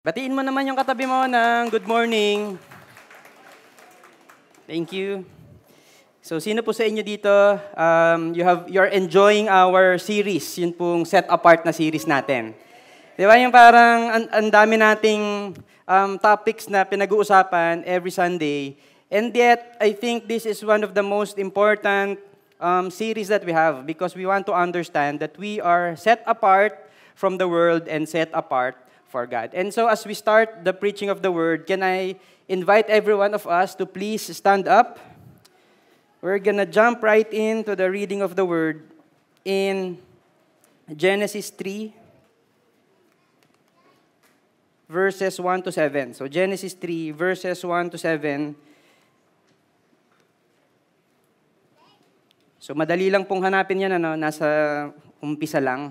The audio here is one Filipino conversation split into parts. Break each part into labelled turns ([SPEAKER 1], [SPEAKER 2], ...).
[SPEAKER 1] Batiin mo naman yung katabi mo ng good morning. Thank you. So, sino po sa inyo dito, you're enjoying our series, yun pong set apart na series natin. Di ba yung parang ang dami nating topics na pinag-uusapan every Sunday. And yet, I think this is one of the most important series that we have because we want to understand that we are set apart from the world and set apart for God. And so as we start the preaching of the word, can I invite every one of us to please stand up? We're gonna jump right into the reading of the word in Genesis 3, verses 1 to 7. So Genesis 3, verses 1 to 7. So madali lang pong hanapin yan, nasa umpisa lang.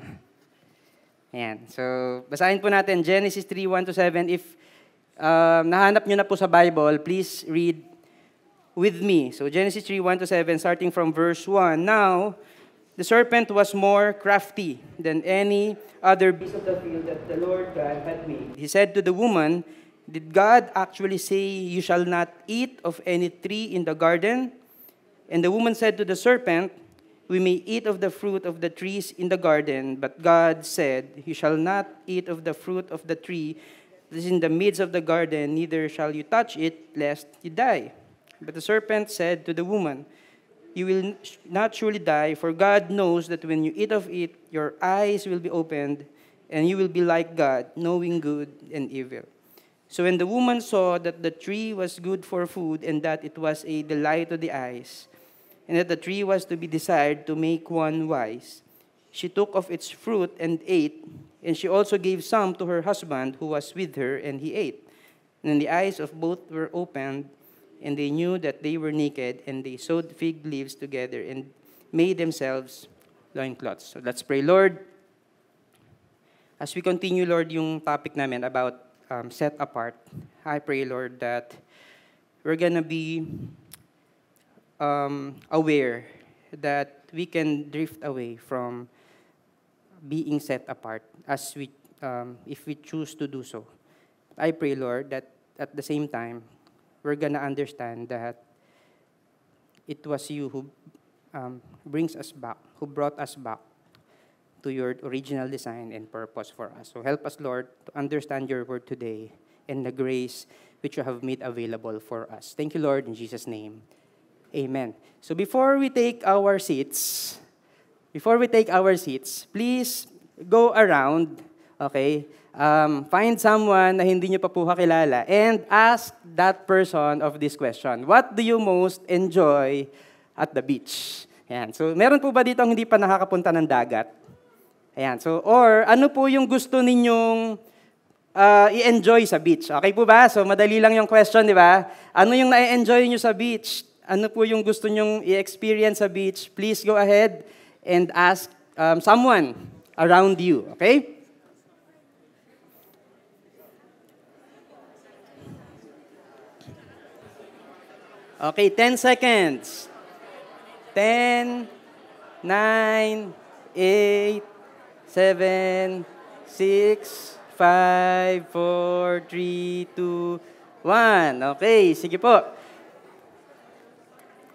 [SPEAKER 1] Ayan. So, basahin po natin Genesis 3, 1 to 7. If nahanap nyo na po sa Bible, please read with me. So, Genesis 3, 1 to 7, starting from verse 1. Now, the serpent was more crafty than any other beast of the field that the Lord God had made. He said to the woman, "Did God actually say, 'You shall not eat of any tree in the garden?' And the woman said to the serpent, 'We may eat of the fruit of the trees in the garden, but God said, You shall not eat of the fruit of the tree that is in the midst of the garden, neither shall you touch it, lest you die.' But the serpent said to the woman, 'You will not surely die, for God knows that when you eat of it, your eyes will be opened, and you will be like God, knowing good and evil.' So when the woman saw that the tree was good for food, and that it was a delight to the eyes, and that the tree was to be desired to make one wise, she took of its fruit and ate, and she also gave some to her husband who was with her, and he ate. And then the eyes of both were opened, and they knew that they were naked, and they sewed fig leaves together and made themselves loincloths." So let's pray. Lord, as we continue, Lord, yung topic namin about set apart, I pray, Lord, that we're gonna be aware that we can drift away from being set apart as we, if we choose to do so. I pray, Lord, that at the same time, we're gonna understand that it was you who who brought us back to your original design and purpose for us. So help us, Lord, to understand your word today and the grace which you have made available for us. Thank you, Lord, in Jesus' name. Amen. So before we take our seats, please go around, okay? Find someone na hindi nyo pa po kakilala and ask that person of this question. What do you most enjoy at the beach? Ayan. So meron po ba dito ang hindi pa nakakapunta ng dagat? Ayan. So, or ano po yung gusto ninyong i-enjoy sa beach? Okay po ba? So madali lang yung question, di ba? Ano yung na-enjoy nyo sa beach? Ano po yung gusto nyong i-experience sa beach? Please go ahead and ask someone around you, okay? Okay, 10 seconds. 10, 9, 8, 7, 6, 5, 4, 3, 2, 1. Okay, sige po.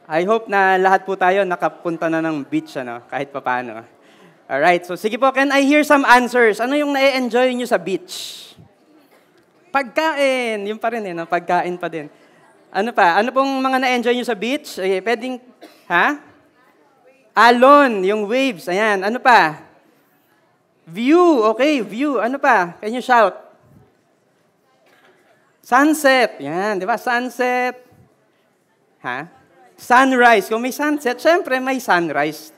[SPEAKER 1] I hope na lahat po tayo nakapunta na ng beach, kahit papaano. Alright, so sige po, can I hear some answers? Ano yung na-enjoy nyo sa beach? Pagkain, yun pa rin pagkain pa din. Ano pa? Ano pong mga na-enjoy nyo sa beach? Okay, pwedeng, Alon, yung waves, ayan. Ano pa? View, okay, view. Ano pa? Can you shout? Sunset, yan, di ba? Sunset. Sunrise. Kung may sunset, syempre may sunrise.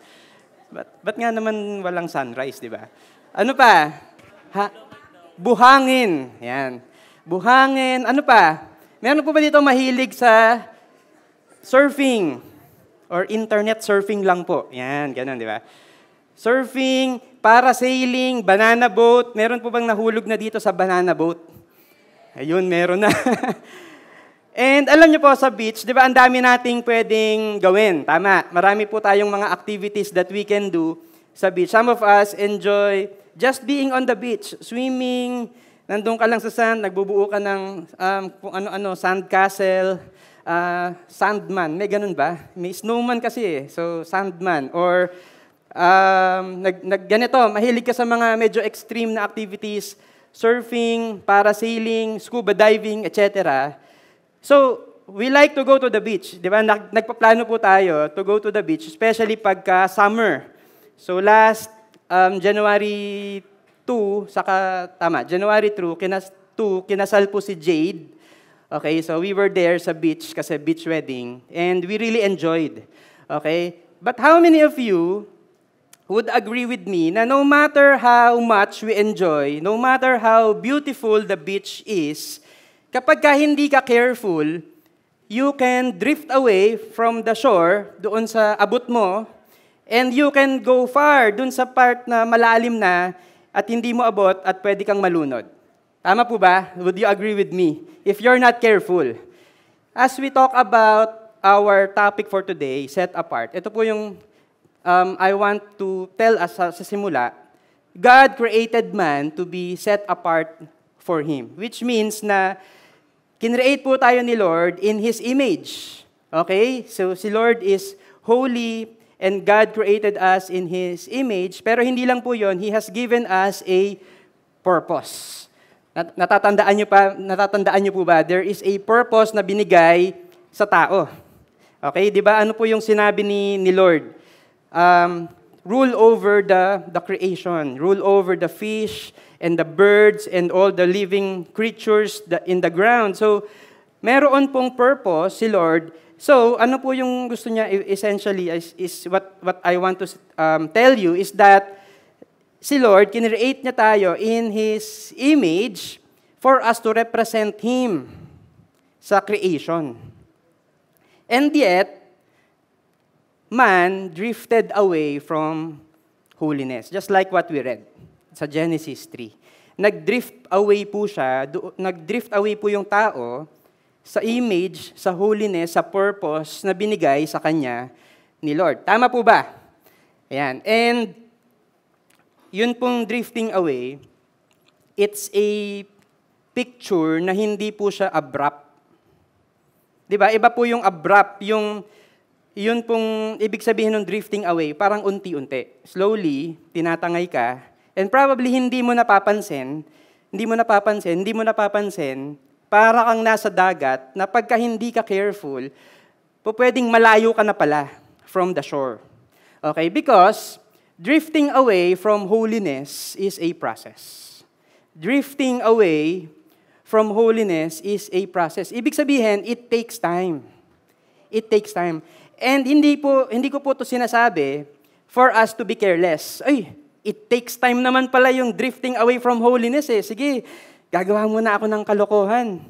[SPEAKER 1] Ba't nga naman walang sunrise, di ba? Ano pa? Buhangin. Yan. Buhangin. Ano pa? Meron po ba dito mahilig sa surfing? Or internet surfing lang po? Yan, ganun, di ba? Surfing, parasailing, banana boat. Meron po bang nahulog na dito sa banana boat? Ayun, meron na. And alam niyo po sa beach, di ba, ang dami nating pwedeng gawin. Tama, marami po tayong mga activities that we can do sa beach. Some of us enjoy just being on the beach, swimming, Nandun ka lang sa sand, nagbubuo ka ng kung ano-ano, sand castle, sandman. May ganun ba? May snowman kasi eh. So, sandman. Or, ganito, mahilig ka sa mga medyo extreme na activities, surfing, parasailing, scuba diving, etc. So, we like to go to the beach. Di ba? Nagpaplano po tayo to go to the beach, especially pagka summer. So, last January 2, January 2, kinasal po si Jade. Okay, so we were there sa beach kasi beach wedding and we really enjoyed. Okay? But how many of you would agree with me na no matter how much we enjoy, no matter how beautiful the beach is, kapag ka hindi ka careful, you can drift away from the shore doon sa abot mo and you can go far doon sa part na malalim na at hindi mo abot at pwede kang malunod. Tama po ba? Would you agree with me? If you're not careful. As we talk about our topic for today, set apart, ito po yung I want to tell us sa simula. God created man to be set apart for Him. Which means na kinreate po tayo ni Lord in His image. Okay? So si Lord is holy, and God created us in His image, pero hindi lang po yon, He has given us a purpose. Natatandaan niyo po ba? There is a purpose na binigay sa tao. Okay, di ba? Ano po yung sinabi ni Lord? Rule over the creation, rule over the fish and the birds and all the living creatures in the ground. So, meron pong purpose si Lord. So, ano po yung gusto niya essentially is what I want to tell you is that si Lord, kinreate niya tayo in His image for us to represent Him sa creation. And yet, man drifted away from holiness, just like what we read sa Genesis 3. Nag-drift away po siya, nag-drift away po yung tao sa image, sa holiness, sa purpose na binigay sa kanya ni Lord. Tama po ba? Ayan. And yun pong drifting away, it's a picture na hindi po siya abrupt. Diba? Iba po yung abrupt, yun pong ibig sabihin ng drifting away, parang unti-unti. Slowly, tinatangay ka, and probably hindi mo napapansin, para kang nasa dagat na pagka hindi ka careful, pwedeng malayo ka na pala from the shore. Okay? Because drifting away from holiness is a process. Drifting away from holiness is a process. Ibig sabihin, it takes time. It takes time. And hindi ko po ito sinasabi for us to be careless. Ay, it takes time naman pala yung drifting away from holiness eh. Sige, gagawa muna ako ng kalokohan.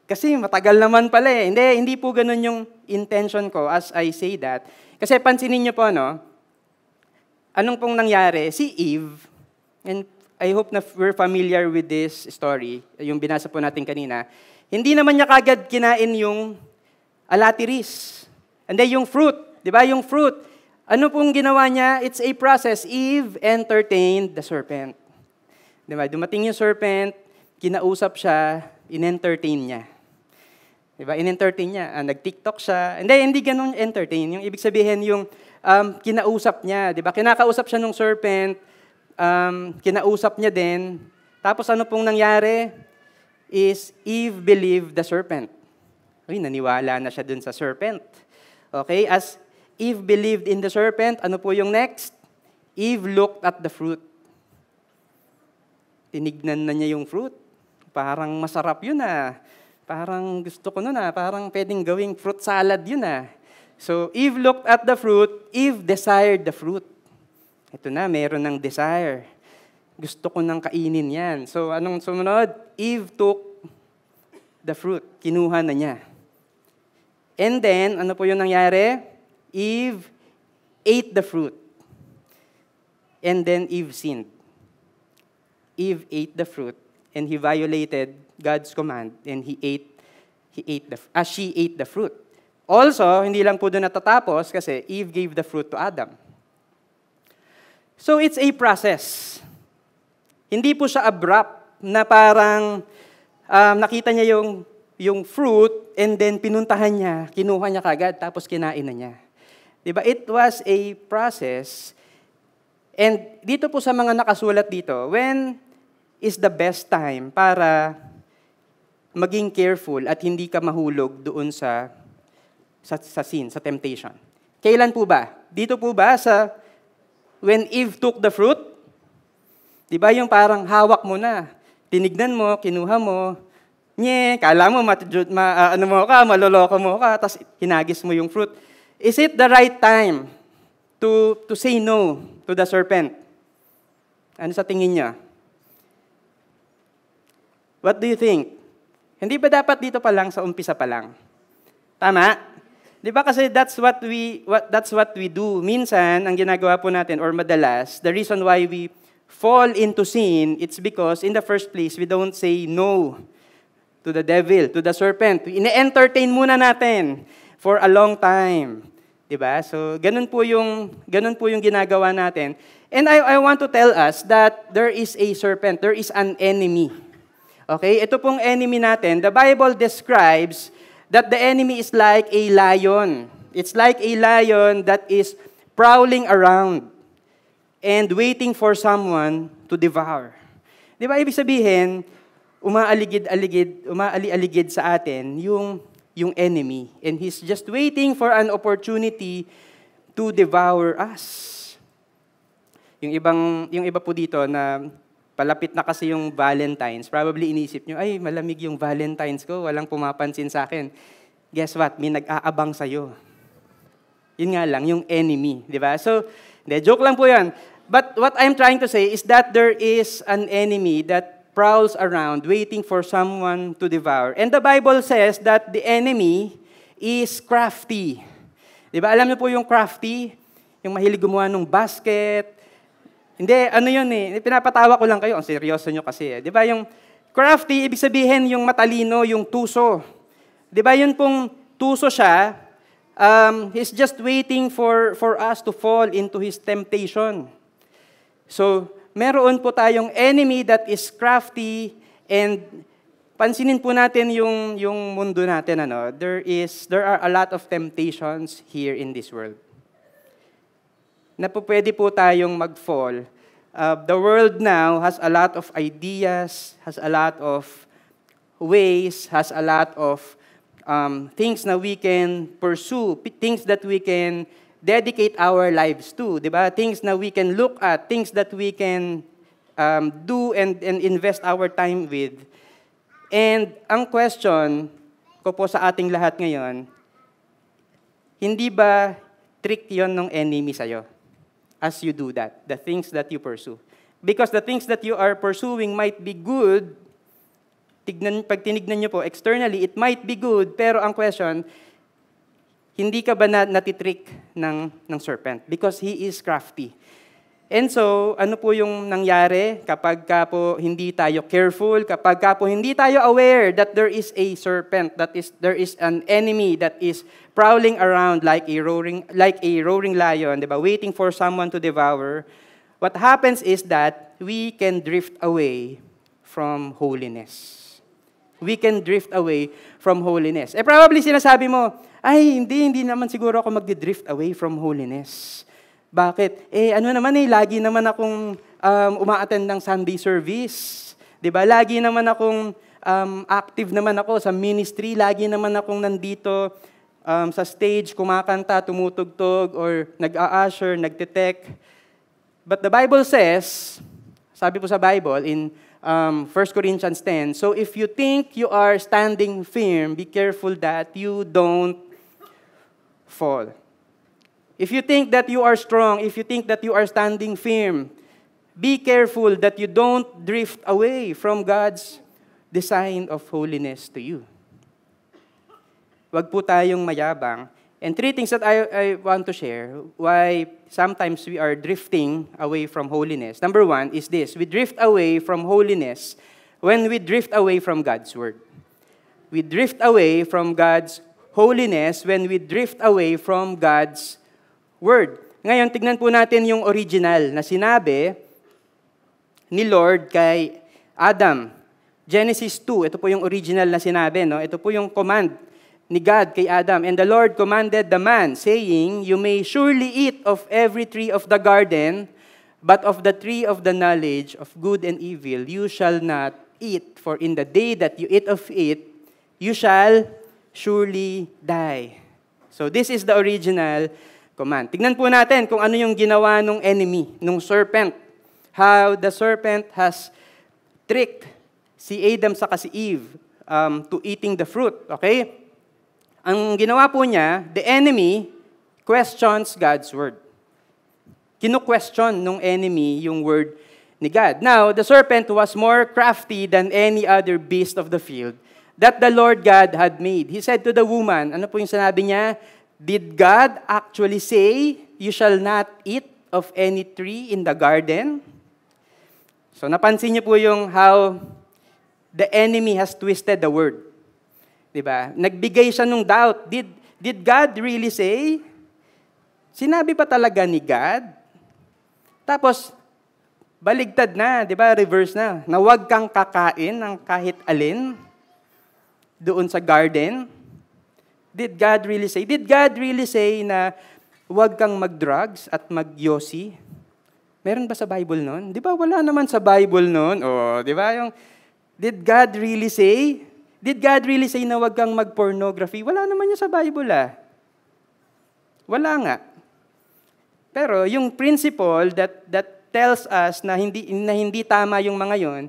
[SPEAKER 1] Kasi matagal naman pala eh. Hindi po ganun yung intention ko as I say that. Kasi pansinin niyo po, no? Anong pong nangyari? Si Eve, and I hope na we're familiar with this story, yung binasa po natin kanina, hindi naman niya kagad kinain yung alatiris. And then yung fruit, di ba? Yung fruit. Ano pong ginawa niya? It's a process. Eve entertained the serpent. Di ba? Dumating yung serpent, kinausap siya, in-entertain niya. Di ba? In-entertain niya. Nag-TikTok siya. Hindi ganun entertain. Yung ibig sabihin, yung kinausap niya. Di ba? Kinakausap siya ng serpent, kinausap niya din. Tapos ano pong nangyari? Is Eve believed the serpent. Uy, naniwala na siya dun sa serpent. Okay? As Eve believed in the serpent, ano po yung next? Eve looked at the fruit. Tinignan na niya yung fruit. Parang masarap yun ah. Parang gusto ko nun ah. Parang pwedeng gawing fruit salad yun ah. So, Eve looked at the fruit. Eve desired the fruit. Ito na, meron ng desire. Gusto ko nang kainin yan. So, anong sumunod? Eve took the fruit. Kinuha na niya. And then, ano po yung nangyari? Eve ate the fruit. And then Eve sinned. Eve ate the fruit, and he violated God's command, and she ate the fruit. Also, hindi lang po doon natatapos kasi Eve gave the fruit to Adam. So it's a process. Hindi po siya abrupt. na parang nakita niya yung fruit and then pinuntahan niya, kinuha niya kagad, tapos kinain na niya. Diba? It was a process. And dito po sa mga nakasulat dito, when is the best time para maging careful at hindi ka mahulog doon sa sin, sa temptation? Kailan po ba? Dito po ba sa when Eve took the fruit? Diba yung parang hawak mo na, tinignan mo, kinuha mo, kala mo maloloko mo ka, tapos hinagis mo yung fruit. Is it the right time to say no to the serpent? Ano sa tingin niya? What do you think? Hindi ba dapat dito pa lang, sa umpisa pa lang? Tama? Di ba kasi that's what we do. Minsan, ang ginagawa po natin, or madalas, the reason why we fall into sin, it's because in the first place, we don't say no to the devil, to the serpent. Ine-entertain muna natin for a long time. Diba? So, ganun po yung ginagawa natin. And I want to tell us that there is a serpent, there is an enemy. Okay? Ito pong enemy natin, the Bible describes that the enemy is like a lion. It's like a lion that is prowling around and waiting for someone to devour. Di ba? Ibig sabihin, umaali-aligid sa atin yung enemy. And he's just waiting for an opportunity to devour us. Yung iba po dito na palapit na kasi yung Valentine's, probably inisip nyo, ay, malamig yung Valentine's ko, walang pumapansin sa akin. Guess what? May nag-aabang sa'yo. Yun nga lang, yung enemy. Di ba? So, joke lang po yan. But what I'm trying to say is that there is an enemy that prowls around waiting for someone to devour. And the Bible says that the enemy is crafty. Di ba? Alam niyo po yung crafty? Yung mahilig gumawa ng basket. Hindi, ano yun eh. Pinapatawa ko lang kayo. Ang seryoso nyo kasi. Di ba yung crafty, ibig sabihin yung matalino, yung tuso. Di ba yun pong tuso siya, he's just waiting for us to fall into his temptation. So, meron po tayong enemy that is crafty, and pansinin po natin yung mundo natin. There are a lot of temptations here in this world. Na po pwede po tayong mag-fall. The world now has a lot of ideas, has a lot of ways, has a lot of things na we can pursue, things that we can dedicate our lives to, di ba? Things na we can look at, things that we can do and invest our time with. And ang question ko po sa ating lahat ngayon, hindi ba trick yon ng enemy sa'yo as you do that, the things that you pursue? Because the things that you are pursuing might be good. Pag tinignan nyo po, externally, it might be good, pero ang question, hindi ka ba natitrick ng serpent? Because he is crafty. And so, ano po yung nangyari kapag ka po hindi tayo careful, kapag ka po hindi tayo aware that there is a serpent, there is an enemy that is prowling around like a roaring lion, diba? Waiting for someone to devour. What happens is that we can drift away from holiness. We can drift away from holiness. Probably sinasabi mo, ay, hindi naman siguro ako magdi-drift away from holiness. Bakit? Lagi naman akong uma-attend ng Sunday service. 'Di ba? Lagi naman akong active naman ako sa ministry, lagi naman akong nandito sa stage, kumakanta, tumutugtog, or nag-a-usher, nagte-tech. But the Bible says, sabi po sa Bible in 1 Corinthians 10, so if you think you are standing firm, be careful that you don't fall. If you think that you are strong, if you think that you are standing firm, be careful that you don't drift away from God's design of holiness to you. Wag po tayong mayabang. And three things that I want to share why sometimes we are drifting away from holiness. Number one is this: we drift away from holiness when we drift away from God's word. We drift away from God's holiness when we drift away from God's word. Ngayon, tignan po natin yung original na sinabi ni Lord kay Adam, Genesis 2, ito po yung original na sinabi, no? Ito po yung command ni God kay Adam. And the Lord commanded the man, saying, "You may surely eat of every tree of the garden, but of the tree of the knowledge of good and evil you shall not eat, for in the day that you eat of it, you shall surely die." So this is the original command. Tignan po natin kung ano yung ginawa ng enemy, ng serpent. How the serpent has tricked si Adam saka si Eve to eating the fruit. Okay? Ang ginawa po niya, the enemy questions God's word. Kino-question nung enemy yung word ni God. Now, the serpent was more crafty than any other beast of the field that the Lord God had made. He said to the woman, ano po yung sinabi niya? Did God actually say, "You shall not eat of any tree in the garden"? So napansin niyo po yung how the enemy has twisted the word. Diba? Nagbigay siya ng doubt. Did God really say? Sinabi pa talaga ni God? Tapos, baligtad na, di ba? Reverse na. Na huwag kang kakain ng kahit alin doon sa garden. Did God really say? Did God really say na huwag kang mag-drugs at mag-yosi? Meron ba sa Bible nun? Di ba wala naman sa Bible nun? O, di ba yung, did God really say? Did God really say na huwag kang mag-pornography? Wala naman yun sa Bible Wala nga. Pero yung principle that tells us na hindi tama yung mga yon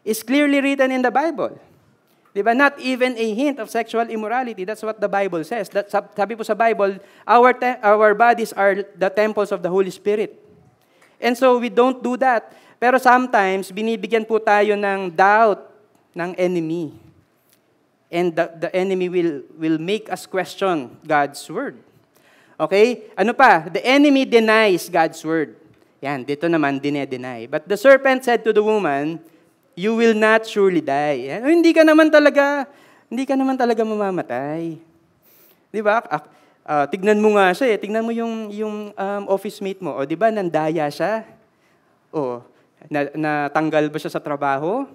[SPEAKER 1] is clearly written in the Bible. Diba? Not even a hint of sexual immorality. That's what the Bible says. Sabi po sa Bible, our bodies are the temples of the Holy Spirit. And so we don't do that. Pero sometimes, binibigyan po tayo ng doubt ng enemy. And the enemy will make us question God's word. Okay? Ano pa? The enemy denies God's word. Yan, dito naman, deny. But the serpent said to the woman, "You will not surely die." Yan, hindi ka naman talaga mamamatay. Di ba? Tignan mo nga siya Tignan mo yung office mate mo. O, di ba, nandaya siya? O, natanggal ba siya sa trabaho?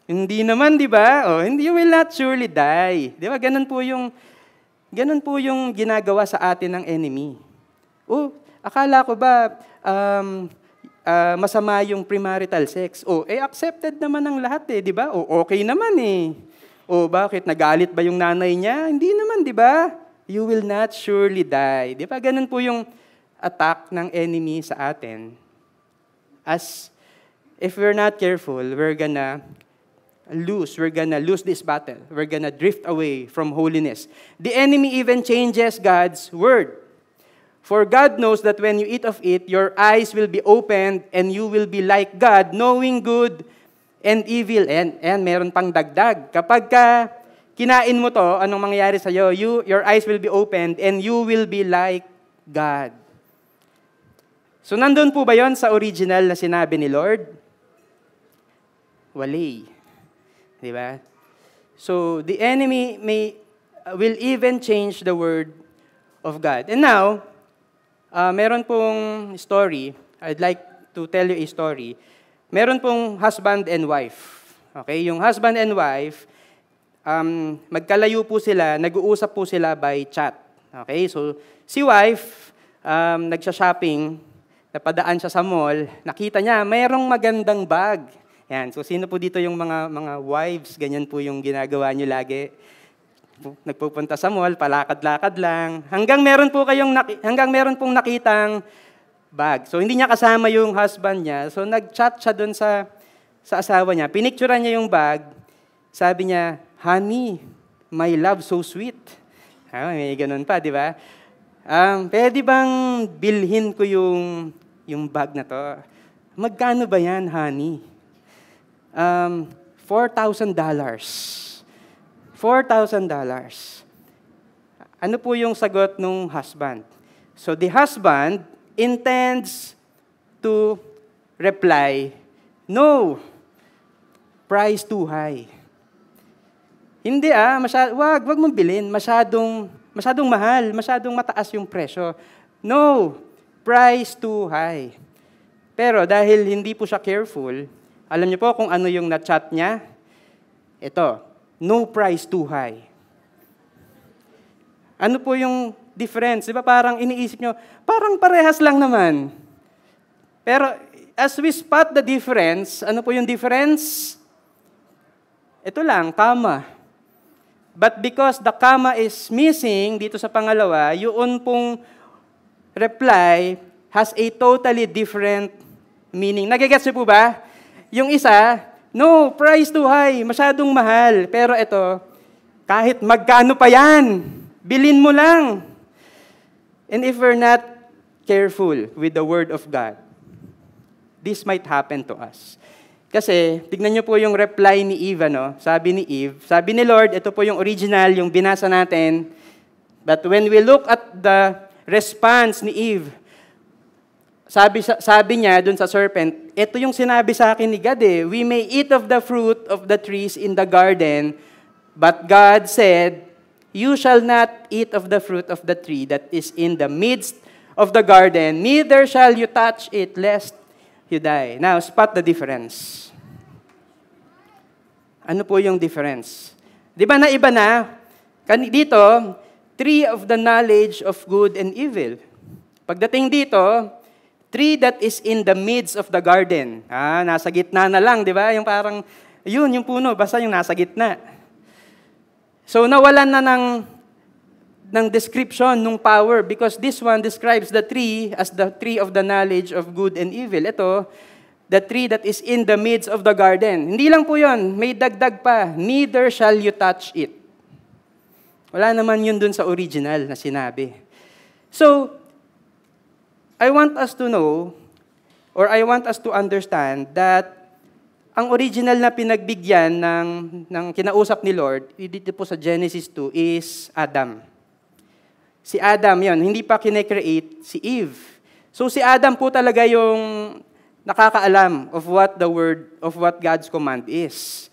[SPEAKER 1] Hindi naman, di ba? O, you will not surely die. Di ba? Ganun po yung ginagawa sa atin ng enemy. O, akala ko ba masama yung premarital sex? O, accepted naman ng lahat di ba? O, okay naman O, bakit? Nagalit ba yung nanay niya? Hindi naman, di ba? You will not surely die. Di ba? Ganun po yung attack ng enemy sa atin. As if we're not careful, we're gonna lose this battle. We're gonna drift away from holiness. The enemy even changes God's word. For God knows that when you eat of it, your eyes will be opened and you will be like God, knowing good and evil. And meron pang dagdag. Kapag kinain mo to, anong mangyayari sa'yo? Your eyes will be opened and you will be like God. So nandun po ba yon sa original na sinabi ni Lord? Wali. Di ba? So the enemy will even change the word of God. And now, meron pong story. I'd like to tell you a story. Meron pong husband and wife. Okay? Yung husband and wife, magkalayo po sila, nag-uusap po sila by chat. Okay? So, si wife, nagsha-shopping, napadaan siya sa mall, nakita niya, mayroong magandang bag. Yan. So, sino po dito yung mga wives, ganyan po yung ginagawa niyo lagi. Nagpupunta sa mall, palakad-lakad lang, hanggang meron pong nakitang bag. So, hindi niya kasama yung husband niya. So, nag-chat siya doon sa asawa niya. Pinicturean niya yung bag. Sabi niya, "Honey, my love, so sweet." May ganun pa, di ba? Pwede bang bilhin ko yung bag na to? Magkano ba yan, honey? $4,000. $4,000. Ano po yung sagot ng husband? So the husband intends to reply, "No, price too high." Hindi wag mong bilhin, masyadong mahal, masyadong mataas yung presyo. "No, price too high." Pero dahil hindi po siya careful, Alam niyo po kung ano yung na-chat niya? Ito, no price too high. Ano po yung difference? Di ba parang iniisip nyo, parang parehas lang naman. Pero as we spot the difference, ano po yung difference? Ito lang, comma. But because the comma is missing dito sa pangalawa, yun pong reply has a totally different meaning. Nagigets niyo po ba? Yung isa, no, price too high, masyadong mahal. Pero ito, kahit magkano pa yan, bilhin mo lang. And if we're not careful with the Word of God, this might happen to us. Kasi, tignan niyo po yung reply ni Eve, ano? Sabi ni Eve, sabi ni Lord, ito po yung original, yung binasa natin. But when we look at the response ni Eve, sabi niya dun sa serpent, ito yung sinabi sa akin ni God eh, we may eat of the fruit of the trees in the garden, but God said, you shall not eat of the fruit of the tree that is in the midst of the garden, neither shall you touch it, lest you die. Now, spot the difference. Ano po yung difference? Di ba na iba na? Dito, tree of the knowledge of good and evil. Pagdating dito, tree that is in the midst of the garden. Nasa gitna na lang, di ba? Yung parang, yun, yung puno, basta yung nasa gitna. So, nawalan na ng description, ng power, because this one describes the tree as the tree of the knowledge of good and evil. Ito, the tree that is in the midst of the garden. Hindi lang po yun, may dagdag pa, neither shall you touch it. Wala naman yun dun sa original na sinabi. So, I want us to know, or I want us to understand that ang original na pinagbigyan ng kinausap ni Lord, dito po sa Genesis 2, is Adam. Si Adam yon, hindi pa kinecreate si Eve. So si Adam po talaga yung nakakaalam of what the word, of what God's command is.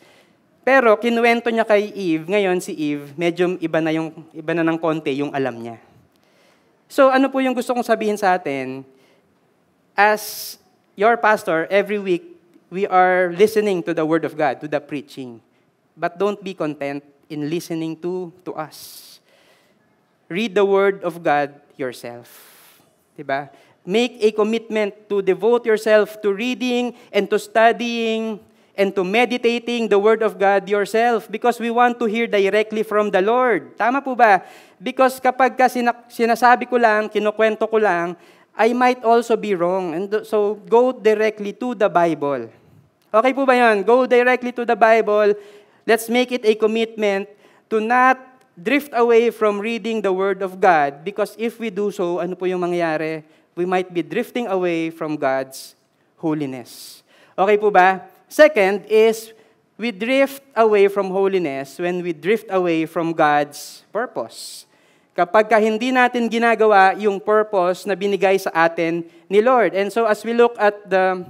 [SPEAKER 1] Pero kinuwento niya kay Eve, ngayon si Eve, medyo iba na ng konti yung alam niya. So ano po yung gusto kong sabihin sa atin? As your pastor, every week, we are listening to the Word of God, to the preaching. But don't be content in listening to us. Read the Word of God yourself. Diba? Make a commitment to devote yourself to reading and to studying and to meditating the Word of God yourself because we want to hear directly from the Lord. Tama po ba? Because kapag sinasabi ko lang, kinukwento ko lang, I might also be wrong. And so, go directly to the Bible. Okay po ba yan? Go directly to the Bible. Let's make it a commitment to not drift away from reading the Word of God because if we do so, ano po yung mangyayari? We might be drifting away from God's holiness. Okay po ba? Second is, we drift away from holiness when we drift away from God's purpose. Kapag hindi natin ginagawa yung purpose na binigay sa atin ni Lord. And so as we look at the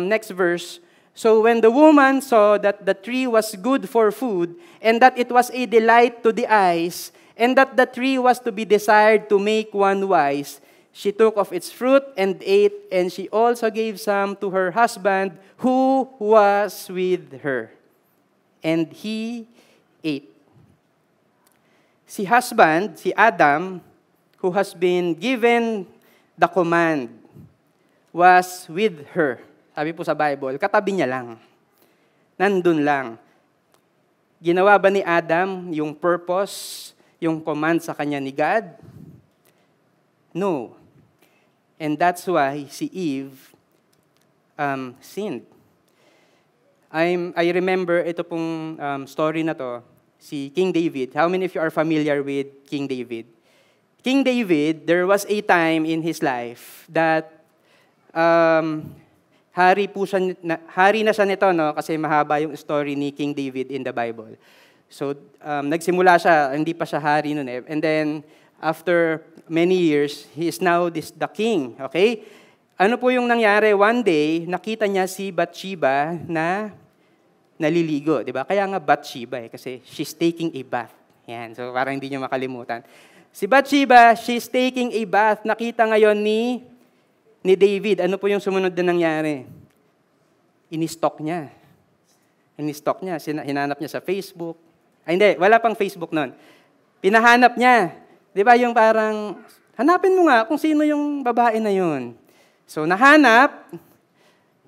[SPEAKER 1] next verse, so when the woman saw that the tree was good for food, and that it was a delight to the eyes, and that the tree was to be desired to make one wise, she took of its fruit and ate, and she also gave some to her husband who was with her. And he ate. Si husband, si Adam, who has been given the command, was with her. Sabi po sa Bible, katabi niya lang. Nandun lang. Ginawa ba ni Adam yung purpose, yung command sa kanya ni God? No. And that's why si Eve sinned. I remember ito pong story na to, si King David. How many of you are familiar with King David? King David, there was a time in his life that hari na siya nito, no? Kasi mahaba yung story ni King David in the Bible. So, nagsimula siya, hindi pa siya hari nun eh. And then, after many years, he is now the king, okay? Ano po yung nangyari? One day, nakita niya si Bathsheba na naliligo, di ba? Kaya nga Bathsheba eh, kasi she's taking a bath. Yan, so parang hindi niyo makalimutan. Si Bathsheba, she's taking a bath. Nakita ngayon ni David. Ano po yung sumunod na nangyari? in-stalk niya. In-stalk niya, hinanap niya sa Facebook. Ay hindi, wala pang Facebook noon. Pinahanap niya. Di ba yung parang, hanapin mo nga kung sino yung babae na yun. So nahanap,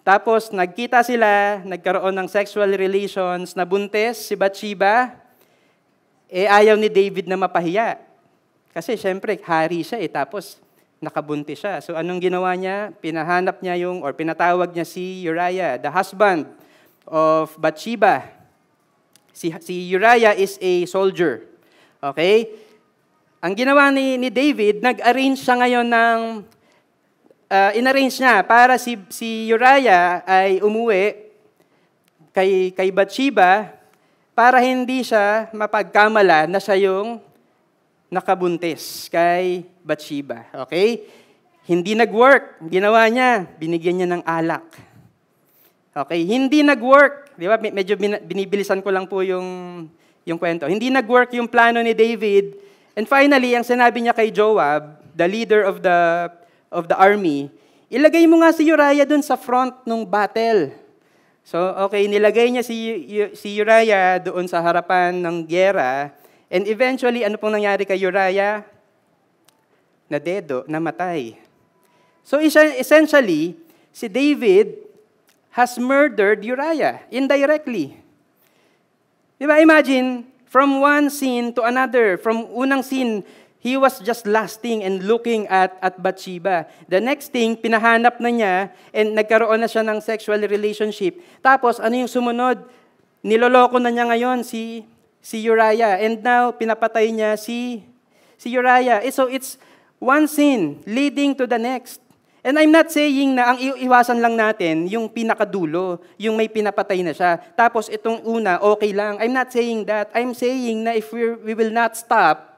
[SPEAKER 1] tapos nagkita sila, nagkaroon ng sexual relations, nabuntis si Bathsheba, ayaw ni David na mapahiya. Kasi syempre, hari siya tapos nakabuntis siya. So anong ginawa niya? Pinahanap niya pinatawag niya si Uriah, the husband of Bathsheba. Si Uriah is a soldier. Okay? Ang ginawa ni David, nag-arrange siya ngayon in-arrange niya para si Uriah ay umuwi kay Bathsheba para hindi siya mapagkamala na siya yung nakabuntis kay Bathsheba. Okay? Hindi nag-work. Ginawa niya, binigyan niya ng alak. Okay? Hindi nag-work. Di ba? Medyo binibilisan ko lang po yung kwento. Hindi nag-work yung plano ni David. And finally, ang sinabi niya kay Joab, the leader of the army, ilagay mo nga si Uriah dun sa front ng battle. So, okay, nilagay niya si Uriah doon sa harapan ng gyera. And eventually, ano pong nangyari kay Uriah? Namatay. So, essentially, si David has murdered Uriah indirectly. Diba? Imagine, from one scene to another, from unang scene, he was just lusting and looking at Bathsheba. The next thing, pinahanap na niya and nagkaroon na siya ng sexual relationship. Tapos, ano yung sumunod? Niloloko na niya ngayon si Uriah. And now, pinapatay niya si Uriah. So, it's one sin leading to the next. And I'm not saying na ang iwasan lang natin yung pinakadulo, yung may pinapatay na siya. Tapos itong una, okay lang. I'm not saying that. I'm saying na if we will not stop,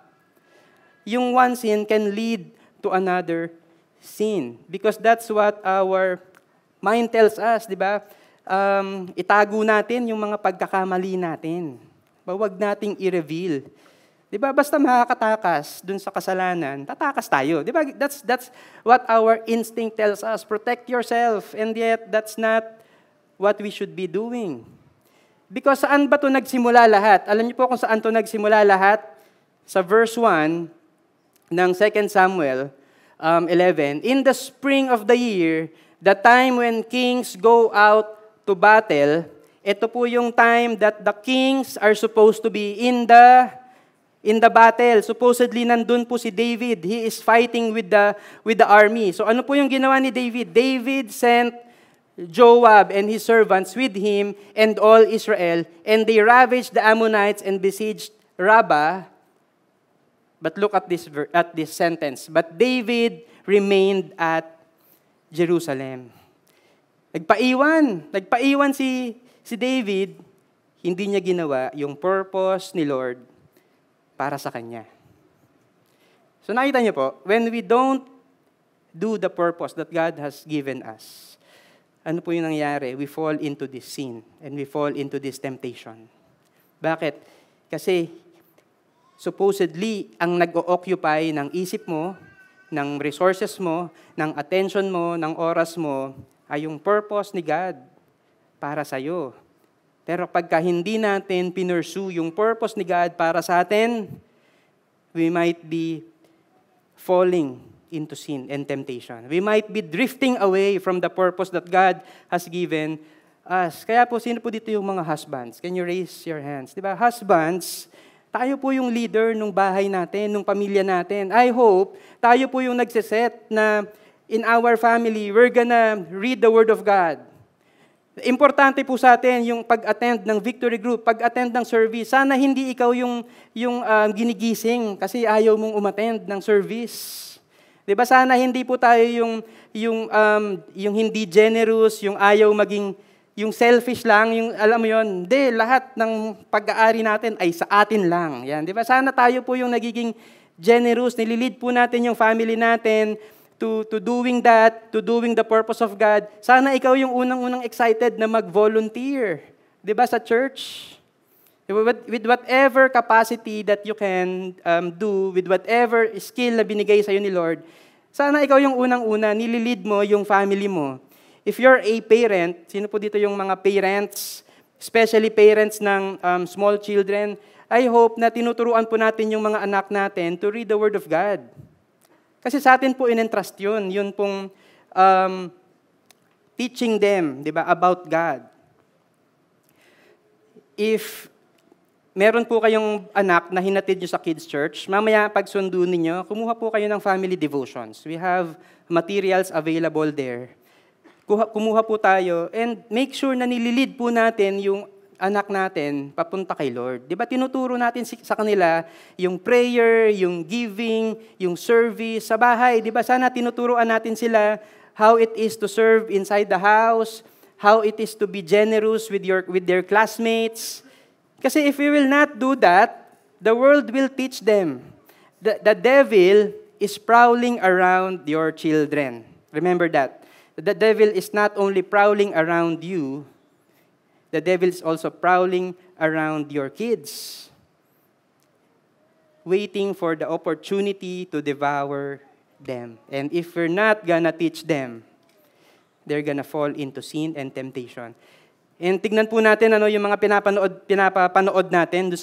[SPEAKER 1] yung one sin can lead to another sin. Because that's what our mind tells us, di ba? Itago natin yung mga pagkakamali natin. Huwag nating i-reveal. Di ba? Basta makakatakas dun sa kasalanan, tatakas tayo. Di ba? That's what our instinct tells us. Protect yourself. And yet, that's not what we should be doing. Because saan ba ito nagsimula lahat? Alam niyo po kung saan ito nagsimula lahat? Sa verse 1 ng 2 Samuel 11, in the spring of the year, the time when kings go out to battle, ito po yung time that the kings are supposed to be in the battle. Supposedly, nandun po si David. He is fighting with the army. So ano po yung ginawa ni David? David sent Joab and his servants with him and all Israel, and they ravaged the Ammonites and besieged Rabbah. But look at this sentence. But David remained at Jerusalem. Nagpaiwan si David, hindi niya ginawa yung purpose ni Lord para sa kanya. So nakita niyo po, when we don't do the purpose that God has given us, ano po yung nangyari? We fall into this sin and we fall into this temptation. Bakit? Kasi supposedly, ang nag-o-occupy ng isip mo, ng resources mo, ng attention mo, ng oras mo, ay yung purpose ni God para sa'yo. Pero pagka hindi natin pinursue yung purpose ni God para sa atin, we might be falling into sin and temptation. We might be drifting away from the purpose that God has given us. Kaya po, sino po dito yung mga husbands? Can you raise your hands? Diba? Husbands, tayo po yung leader ng bahay natin, ng pamilya natin. I hope tayo po yung nagsiset na in our family, we're gonna read the Word of God. Importante po sa atin yung pag-attend ng victory group, pag-attend ng service. Sana hindi ikaw yung ginigising kasi ayaw mong umattend ng service. 'Di ba? Sana hindi po tayo yung hindi generous, yung ayaw maging yung selfish lang, yung alam mo yon. Hindi, lahat ng pag-aari natin ay sa atin lang. Yan, 'di ba? Sana tayo po yung nagiging generous, nililid po natin yung family natin to doing that, to doing the purpose of God. Sana ikaw yung unang-unang excited na mag-volunteer. 'Di ba sa church? With whatever capacity that you can do, with whatever skill na binigay sa'yo ni Lord, sana ikaw yung unang-una, nililid mo yung family mo. if you're a parent, sino po dito yung mga parents, especially parents ng small children, I hope na tinuturuan po natin yung mga anak natin to read the Word of God. Kasi sa atin po in-entrust yun. Yun pong teaching them, di ba, about God. If meron po kayong anak na hinatid nyo sa kids church, mamaya pagsundo ninyo, kumuha po kayo ng family devotions. We have materials available there. Kumuha po tayo and make sure na nililid po natin yung anak natin papunta kay Lord. Di ba tinuturo natin sa kanila yung prayer, yung giving, yung service sa bahay. Di ba sana tinuturuan natin sila how it is to serve inside the house, how it is to be generous with their classmates. Kasi if we will not do that, the world will teach them. The devil is prowling around your children. Remember that. The devil is not only prowling around you, the devil is also prowling around your kids, waiting for the opportunity to devour them. And if we're not gonna teach them, they're gonna fall into sin and temptation. And tignan po natin yung mga pinapanood natin doon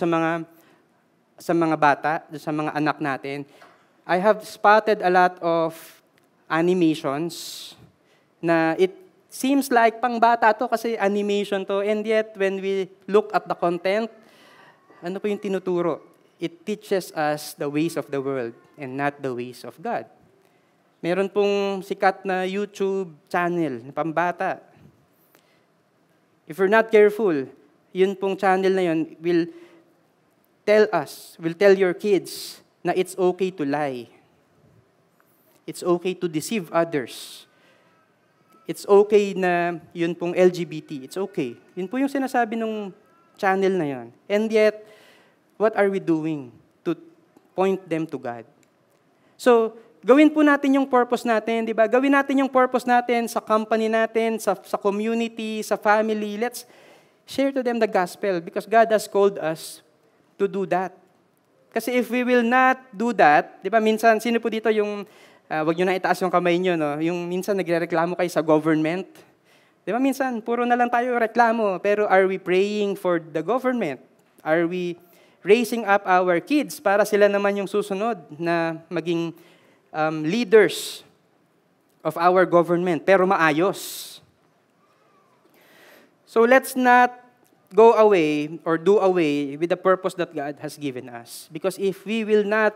[SPEAKER 1] sa mga bata, doon sa mga anak natin. I have spotted a lot of animations na it seems like pang bata to kasi animation to, and yet when we look at the content, ano po yung tinuturo? It teaches us the ways of the world and not the ways of God. Meron pong sikat na YouTube channel na pambata. If we're not careful, yun pong channel na yun will tell your kids na it's okay to lie. It's okay to deceive others. It's okay na yun pong LGBT. It's okay. Yun po yung sinasabi ng channel na yun. And yet, what are we doing to point them to God? So, gawin po natin yung purpose natin, di ba? Gawin natin yung purpose natin sa company natin, sa community, sa family. Let's share to them the gospel because God has called us to do that. Kasi if we will not do that, di ba, minsan, sino po dito yung, wag nyo na itaas yung kamay nyo, no? Yung minsan nagre-reklamo kayo sa government. Di ba, minsan, puro na lang tayo reklamo, pero are we praying for the government? Are we raising up our kids para sila naman yung susunod na maging leaders of our government, pero maayos. So let's not go away or do away with the purpose that God has given us. Because if we will not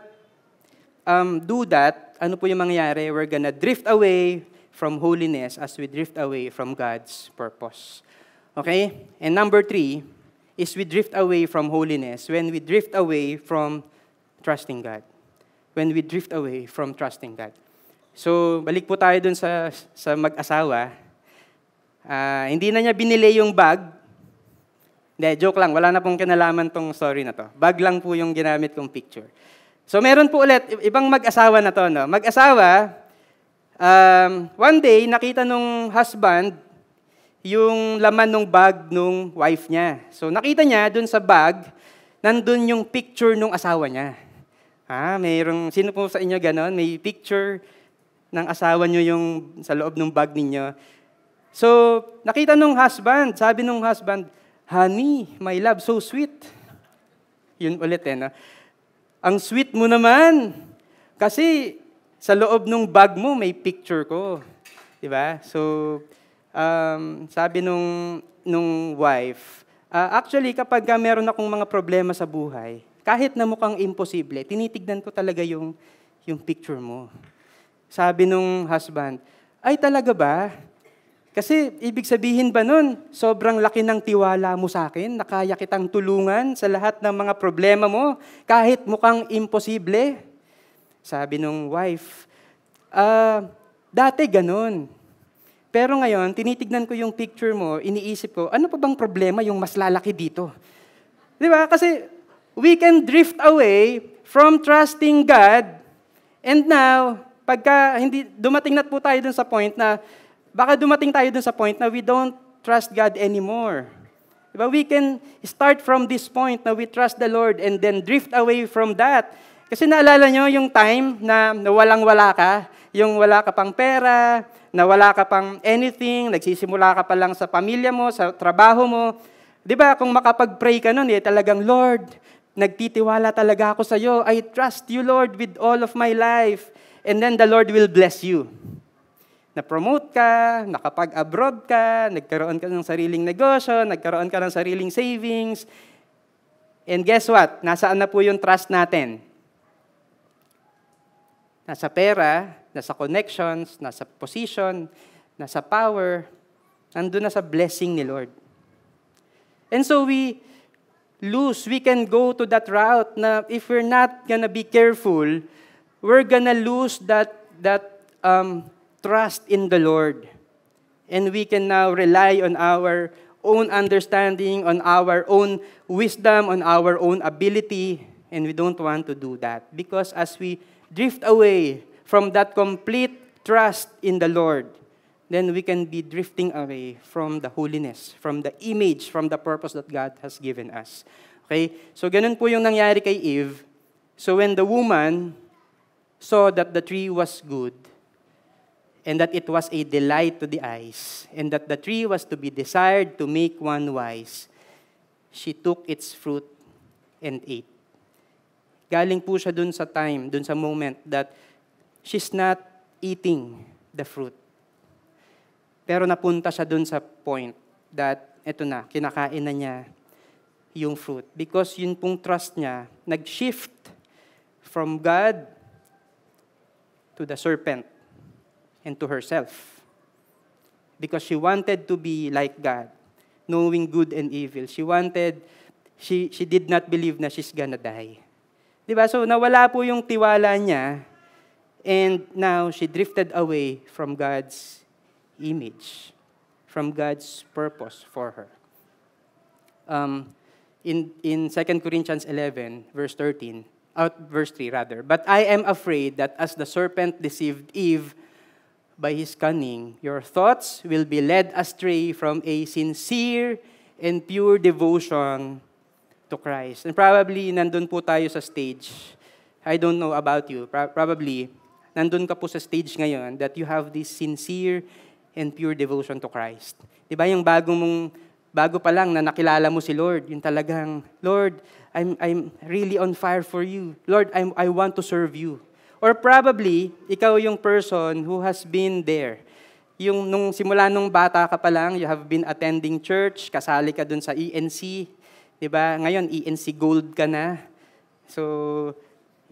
[SPEAKER 1] do that, ano po yung mangyayari? We're gonna drift away from holiness as we drift away from God's purpose. Okay? And number 3 is we drift away from holiness when we drift away from trusting God. When we drift away from trusting God. So, balik po tayo dun sa mag-asawa. Hindi na niya binili yung bag. Hindi, joke lang. Wala na pong kinalaman tong story na to. Bag lang po yung ginamit kong picture. So, meron po ulit, ibang mag-asawa na to. No? Mag-asawa, one day, nakita nung husband yung laman ng bag nung wife niya. So, nakita niya dun sa bag, nandun yung picture nung asawa niya. Sino po sa inyo ganon? May picture ng asawa nyo yung sa loob ng bag ninyo. So, nakita nung husband, sabi nung husband, "Honey, my love, so sweet." Yun ulit no? "Ang sweet mo naman, kasi sa loob ng bag mo may picture ko." Diba? So, sabi nung wife, actually kapag meron akong mga problema sa buhay, kahit na mukhang imposible, tinitignan ko talaga yung picture mo. Sabi nung husband, "Ay talaga ba? Kasi ibig sabihin ba nun, sobrang laki ng tiwala mo sa akin, na kaya kitang tulungan sa lahat ng mga problema mo, kahit mukhang imposible?" Sabi nung wife, "Dati ganun. Pero ngayon, tinitignan ko yung picture mo, iniisip ko, ano pa bang problema yung mas lalaki dito?" Di ba? Kasi we can drift away from trusting God. And now, pagka dumating na po tayo dun sa point na, baka dumating tayo dun sa point na we don't trust God anymore. Diba? We can start from this point na we trust the Lord and then drift away from that. Kasi naalala nyo yung time na walang-wala ka, yung wala ka pang pera, na wala ka pang anything, nagsisimula ka pa lang sa pamilya mo, sa trabaho mo. Di ba, kung makapag-pray ka nun, talagang, Lord, nagtitiwala talaga ako sa iyo. I trust you, Lord, with all of my life. And then the Lord will bless you. Na-promote ka, nakapag-abroad ka, nagkaroon ka ng sariling negosyo, nagkaroon ka ng sariling savings. And guess what? Nasaan na po yung trust natin? Nasa pera, nasa connections, nasa position, nasa power, nandun na sa blessing ni Lord. And so we can go to that route na if we're not gonna be careful, we're gonna lose that trust in the Lord. And we can now rely on our own understanding, on our own wisdom, on our own ability, and we don't want to do that. Because as we drift away from that complete trust in the Lord, then we can be drifting away from the holiness, from the image, from the purpose that God has given us. Okay? So ganun po yung nangyari kay Eve. So when the woman saw that the tree was good, and that it was a delight to the eyes, and that the tree was to be desired to make one wise, she took its fruit and ate. Galing po siya dun sa time, dun sa moment that she's not eating the fruit. Pero napunta siya dun sa point that, eto na, kinakain na niya yung fruit. Because yun pong trust niya, nag-shift from God to the serpent and to herself. Because she wanted to be like God, knowing good and evil. She did not believe na she's gonna die. Diba? So nawala po yung tiwala niya, and now she drifted away from God's image, from God's purpose for her. In 2 Corinthians 11, verse 3, but I am afraid that as the serpent deceived Eve by his cunning, your thoughts will be led astray from a sincere and pure devotion to Christ. And probably, nandun po tayo sa stage. I don't know about you. Probably, nandun ka po sa stage ngayon that you have this sincere and pure devotion to Christ. Diba yung bago pa lang na nakilala mo si Lord, yung talagang, Lord, I'm really on fire for you. Lord, I want to serve you. Or probably, ikaw yung person who has been there. Yung simula nung bata ka pa lang, you have been attending church, kasali ka dun sa ENC, diba? Ngayon, ENC Gold ka na. So,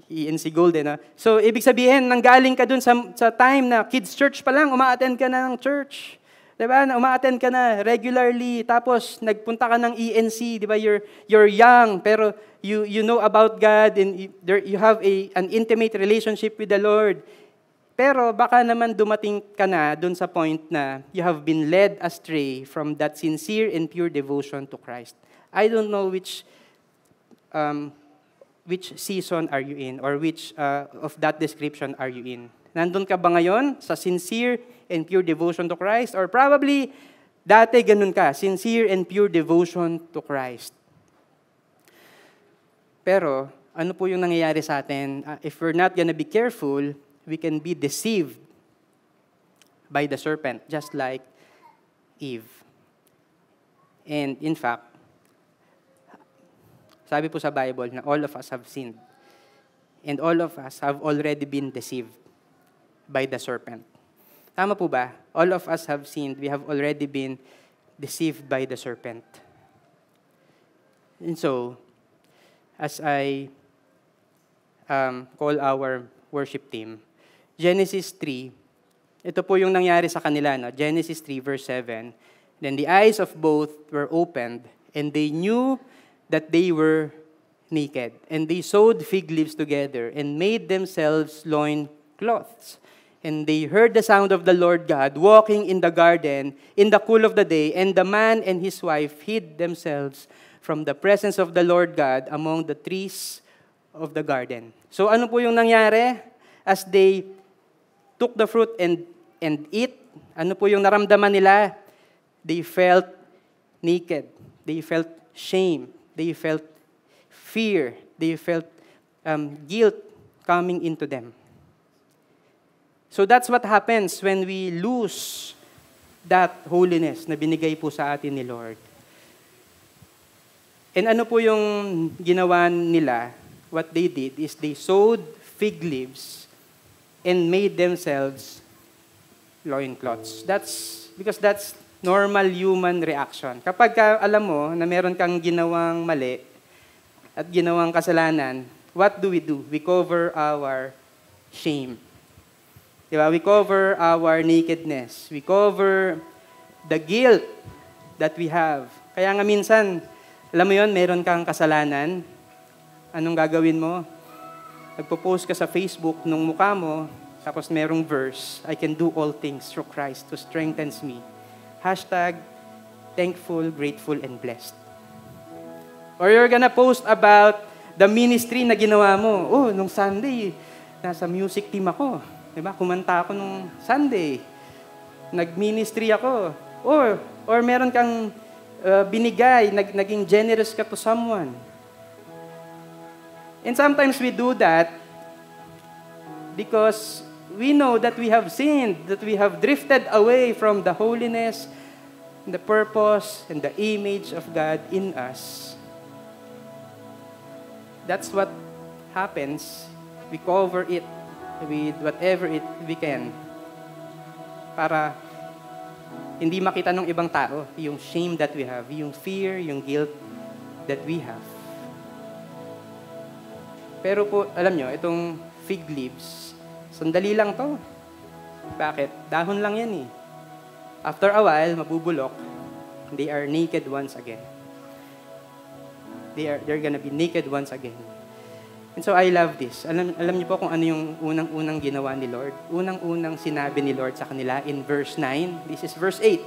[SPEAKER 1] ENC Gold, no? So, ibig sabihin, nanggaling ka dun sa time na kids church pa lang, uma-attend ka na ng church. Diba? Uma-attend ka na regularly, tapos nagpunta ka ng ENC, diba? You're young, pero you know about God, and you have an intimate relationship with the Lord. Pero baka naman dumating ka na dun sa point na you have been led astray from that sincere and pure devotion to Christ. I don't know which season are you in, or which of that description are you in. Nandun ka ba ngayon sa sincere and pure devotion to Christ? Or probably, dati ganun ka, sincere and pure devotion to Christ. Pero, ano po yung nangyayari sa atin? If we're not gonna be careful, we can be deceived by the serpent, just like Eve. And in fact, sabi po sa Bible na all of us have sinned. And all of us have already been deceived by the serpent. Tama po ba? All of us have sinned. We have already been deceived by the serpent. And so, as I call our worship team, Genesis 3, ito po yung nangyari sa kanila. No? Genesis 3, verse 7. Then the eyes of both were opened, and they knew that they were naked. And they sewed fig leaves together and made themselves loin cloths. And they heard the sound of the Lord God walking in the garden in the cool of the day, and the man and his wife hid themselves from the presence of the Lord God among the trees of the garden. So ano po yung nangyari? As they took the fruit and eat, ano po yung naramdaman nila? They felt naked. They felt shame. They felt fear. They felt guilt coming into them. So that's what happens when we lose that holiness na binigay po sa atin ni Lord. And ano po yung ginawa nila? What they did is they sewed fig leaves and made themselves loincloths. Because that's normal human reaction. Kapag alam mo na meron kang ginawang mali at ginawang kasalanan, what do? We cover our shame. Diba? We cover our nakedness. We cover the guilt that we have. Kaya nga minsan, alam mo yon, meron kang kasalanan, anong gagawin mo? Nagpo-post ka sa Facebook nung mukha mo, tapos merong verse, I can do all things through Christ who strengthens me. Hashtag, thankful, grateful, and blessed. Or you're gonna post about the ministry na ginawa mo. Oh, nung Sunday, nasa music team ako. Diba? Kumanta ako nung Sunday. Nag-ministry ako. Or meron kang binigay, naging generous ka to someone. And sometimes we do that because we know that we have sinned, that we have drifted away from the holiness, the purpose, and the image of God in us. That's what happens. We cover it with whatever we can para hindi makita ng ibang tao yung shame that we have, yung fear, yung guilt that we have. Pero po, alam nyo, itong fig leaves, sandali lang to. Bakit? Dahon lang yan eh. After a while, mabubulok, they are naked once again. They're gonna be naked once again. And so I love this. Alam niyo po kung ano yung unang-unang ginawa ni Lord? Unang-unang sinabi ni Lord sa kanila in verse 9. This is verse 8.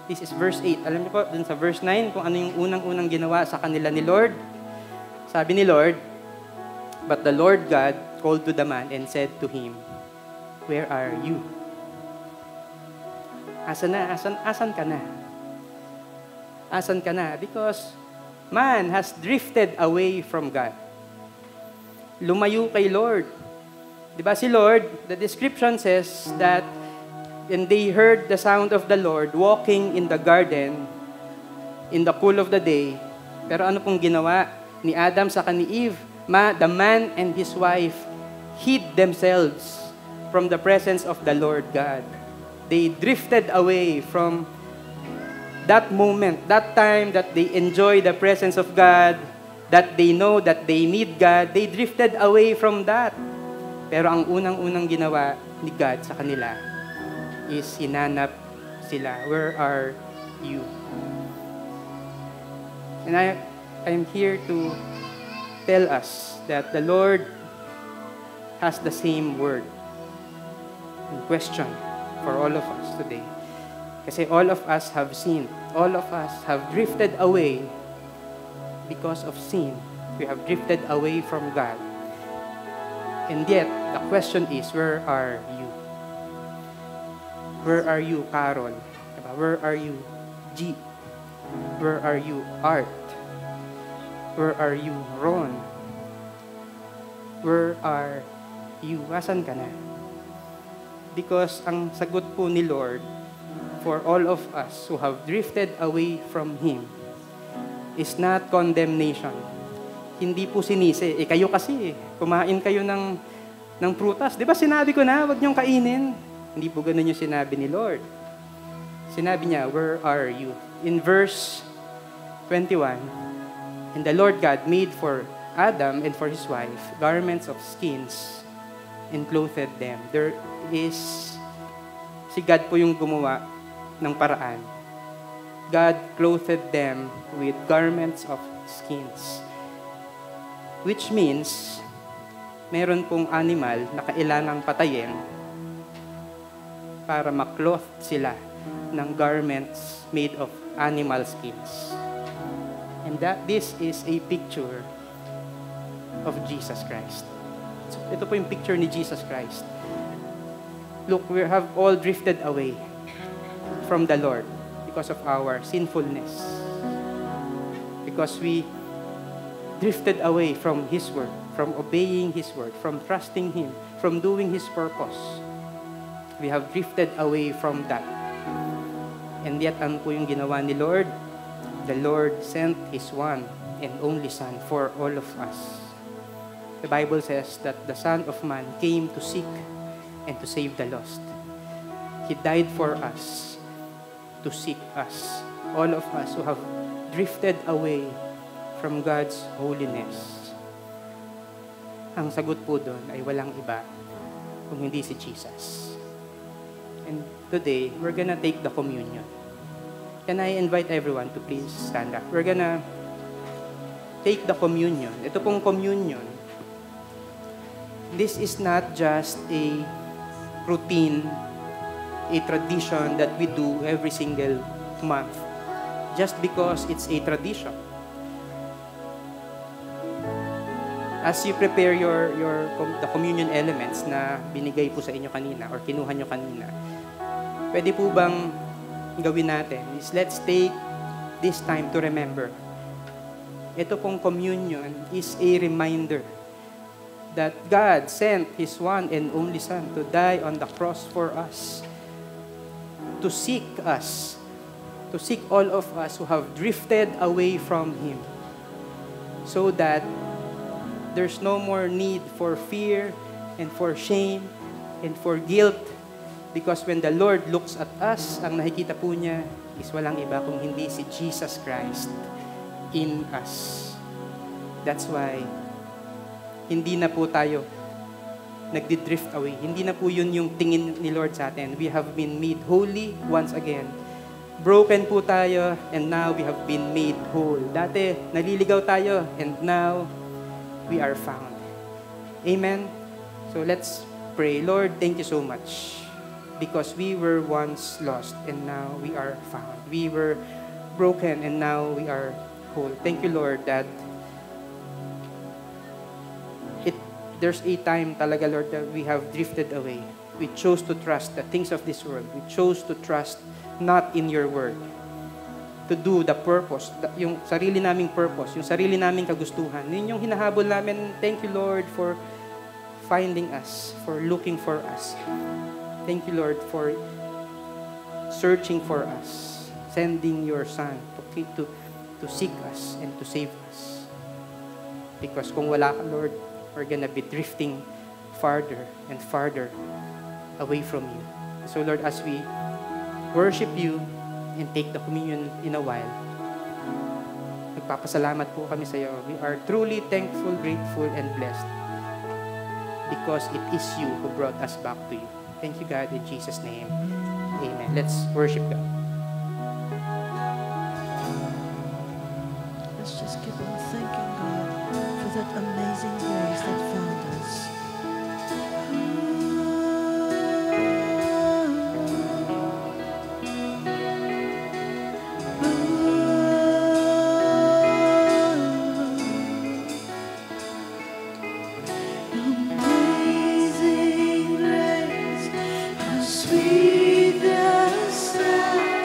[SPEAKER 1] This is verse 8. Alam niyo po, dun sa verse 9, kung ano yung unang-unang ginawa sa kanila ni Lord? Sabi ni Lord, "But the Lord God called to the man and said to him, 'Where are you?'" Asan ka na? Asan ka na? Because man has drifted away from God. Lumayo kay Lord. Diba si Lord, the description says that and they heard the sound of the Lord walking in the garden in the cool of the day. Pero ano pong ginawa ni Adam sa ni Eve? The man and his wife hid themselves from the presence of the Lord God. They drifted away from that moment, that time that they enjoy the presence of God, that they know that they need God, they drifted away from that. Pero ang unang-unang ginawa ni God sa kanila is hinanap sila. Where are you? And I'm here to tell us that the Lord has the same word and question for all of us today. Kasi all of us have sinned. All of us have drifted away because of sin. We have drifted away from God. And yet, the question is, where are you? Where are you, Carol? Where are you, G? Where are you, Art? Where are you, Ron? Where are you? Asan ka na? Because ang sagot po ni Lord for all of us who have drifted away from Him is not condemnation. Hindi po sinisi. Kayo kasi, kumain kayo ng prutas. Di ba sinabi ko na, wag niyong kainin. Hindi po ganun yung sinabi ni Lord. Sinabi niya, where are you? In verse 21, and the Lord God made for Adam and for his wife garments of skins and clothed them. There is, si God po yung gumawa ng paraan. God clothed them with garments of skins. Which means, meron pong animal na kailangang patayin para makloth sila ng garments made of animal skins. And this is a picture of Jesus Christ. So, ito po yung picture ni Jesus Christ. Look, we have all drifted away from the Lord because of our sinfulness. Because we drifted away from His word, from obeying His word, from trusting Him, from doing His purpose. We have drifted away from that. And yet, ano po yung ginawa ni Lord? The Lord sent His one and only Son for all of us. The Bible says that the Son of Man came to seek and to save the lost. He died for us, to seek us, all of us who have drifted away from God's holiness. Ang sagot po doon ay walang iba kung hindi si Jesus. And today, we're gonna take the communion. Can I invite everyone to please stand up? We're gonna take the communion. Ito pong communion, this is not just a routine, a tradition that we do every single month, just because it's a tradition. As you prepare the communion elements na binigay po sa inyo kanina or kinuha nyo kanina, pwede po bang gawin natin is let's take this time to remember. Ito pong communion is a reminder that God sent His one and only Son to die on the cross for us, to seek us, to seek all of us who have drifted away from Him, so that there's no more need for fear and for shame and for guilt, because when the Lord looks at us, ang nakikita po niya is walang iba kung hindi si Jesus Christ in us. That's why hindi na po tayo nagdi-drift away. Hindi na po yun yung tingin ni Lord sa atin. We have been made holy once again. Broken po tayo, and now we have been made whole. Dati, naliligaw tayo, and now we are found. Amen? So let's pray. Lord, thank you so much, because we were once lost, and now we are found. We were broken, and now we are whole. Thank you, Lord, that there's a time talaga, Lord, that we have drifted away. We chose to trust the things of this world. We chose to trust not in your word, to do the purpose, yung sarili naming purpose, yung sarili naming kagustuhan. Yun yung hinahabol namin. Thank you, Lord, for finding us, for looking for us. Thank you, Lord, for searching for us, sending your Son to seek us and to save us. Because kung wala ka, Lord, we're gonna be drifting farther and farther away from you. So, Lord, as we worship you and take the communion in a while, nagpapasalamat po kami sa iyo. We are truly thankful, grateful, and blessed, because it is you who brought us back to you. Thank you, God, in Jesus' name. Amen. Let's worship God.
[SPEAKER 2] Let's just keep on thanking God for that amazing grace that found us.
[SPEAKER 3] Amazing grace, how sweet the sound.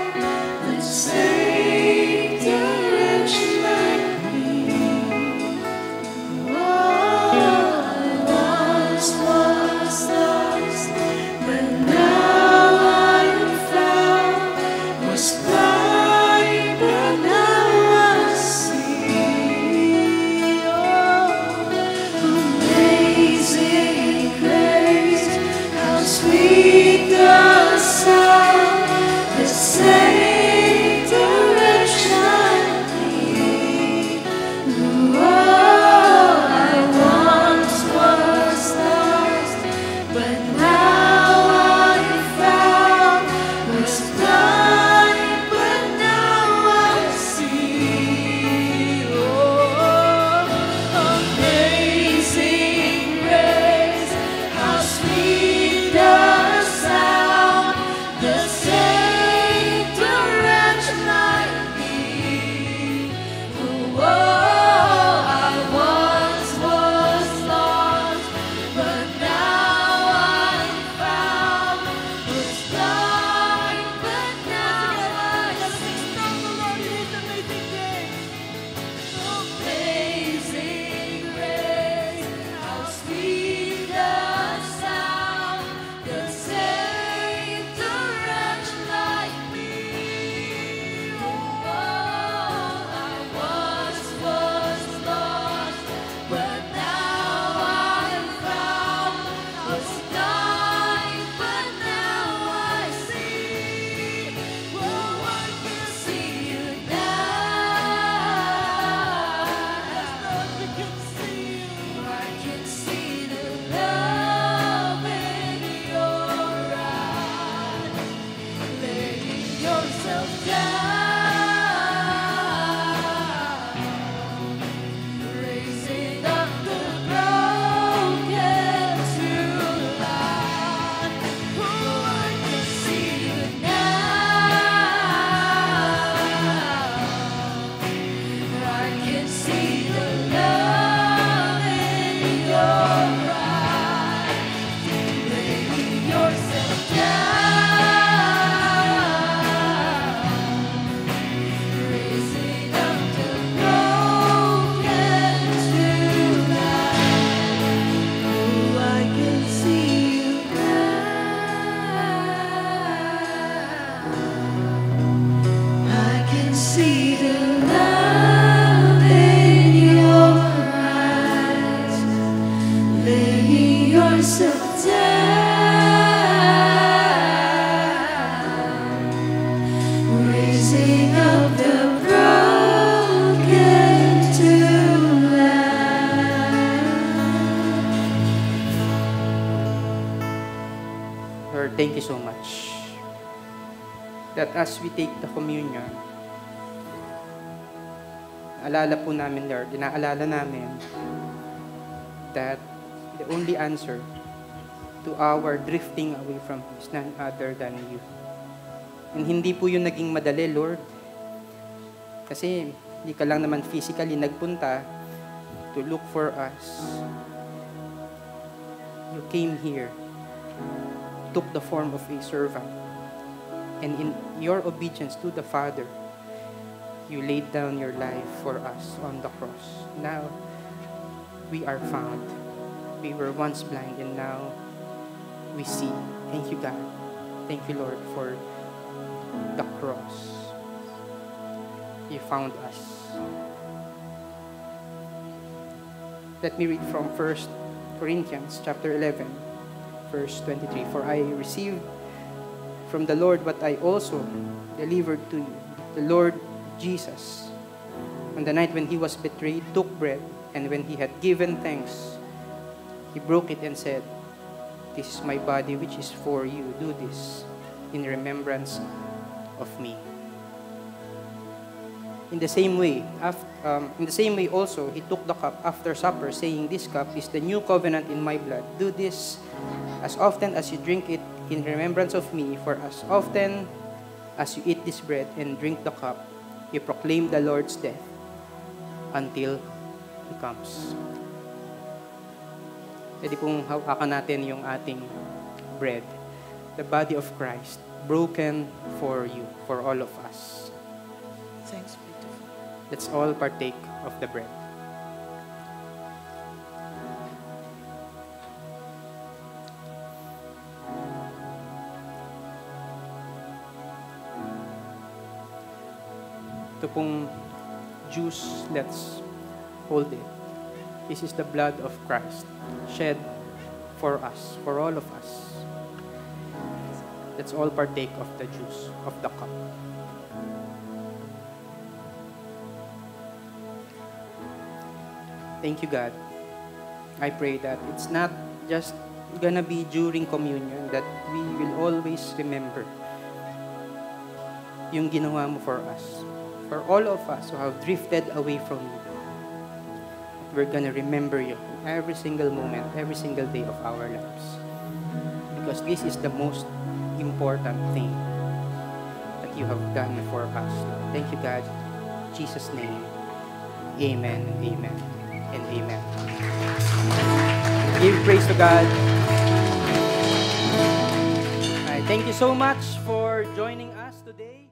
[SPEAKER 3] voice of time, raising up the broken to life.
[SPEAKER 1] Lord, thank you so much that as we take the communion, alala po namin, Lord, inaalala namin that the only answer to our drifting away from Him is none other than you. And hindi po yun naging madali, Lord. Kasi hindi ka lang naman physically nagpunta to look for us. You came here, took the form of a servant, and in your obedience to the Father, you laid down your life for us on the cross. Now, we are found. We were once blind and now we see. Thank you, God. Thank you, Lord, for the cross. You found us. Let me read from 1 Corinthians chapter 11, verse 23. For I received from the Lord what I also delivered to you. The Lord Jesus, on the night when He was betrayed, took bread, and when He had given thanks, He broke it and said, "This is my body which is for you. Do this in remembrance of me." In the same way also, He took the cup after supper, saying, "This cup is the new covenant in my blood. Do this as often as you drink it in remembrance of me. For as often as you eat this bread and drink the cup, you proclaim the Lord's death until He comes." Pwede pong hawakan natin yung ating bread, the body of Christ, broken for you, for all of us.
[SPEAKER 2] Thanks be to God.
[SPEAKER 1] Let's all partake of the bread. Ito pong juice, let's hold it. This is the blood of Christ shed for us, for all of us. Let's all partake of the juice, of the cup. Thank you, God. I pray that it's not just gonna be during communion, that we will always remember yung ginawa mo for us. For all of us who have drifted away from you, we're gonna remember you every single moment, every single day of our lives. Because this is the most important thing that you have done for us. Thank you, God. In Jesus' name, amen, amen, and amen. Give praise to God. All right, thank you so much for joining us today.